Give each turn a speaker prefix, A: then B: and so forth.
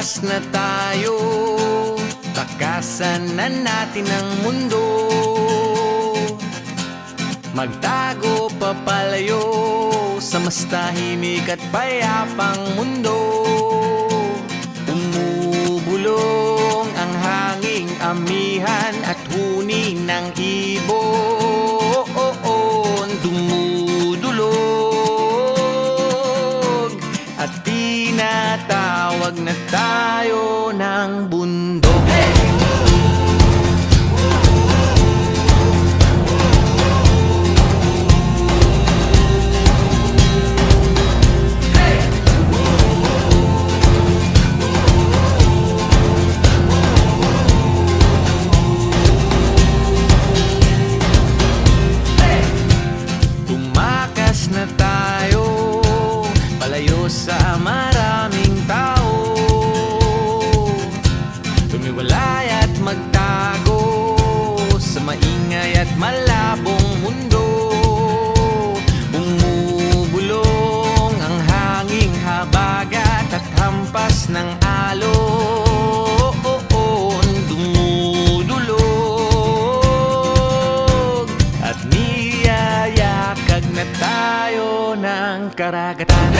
A: Tumakas na tayo, takasan na natin ang mundo. Magtago papalayo sa mas tahimik at payapang mundo. Umubulong ang hanging amihan at huni ng ibon. Dumudulog at tinatawag na tayo ng bundok. Na tayo, palayo sa maraming tao. Tumiwalay at magtago sa maingay at malabong mundo. Bumubulong ang hanging habagat at hampas ng alon. Dumudulog at niyayakag na tayo ng karagatan.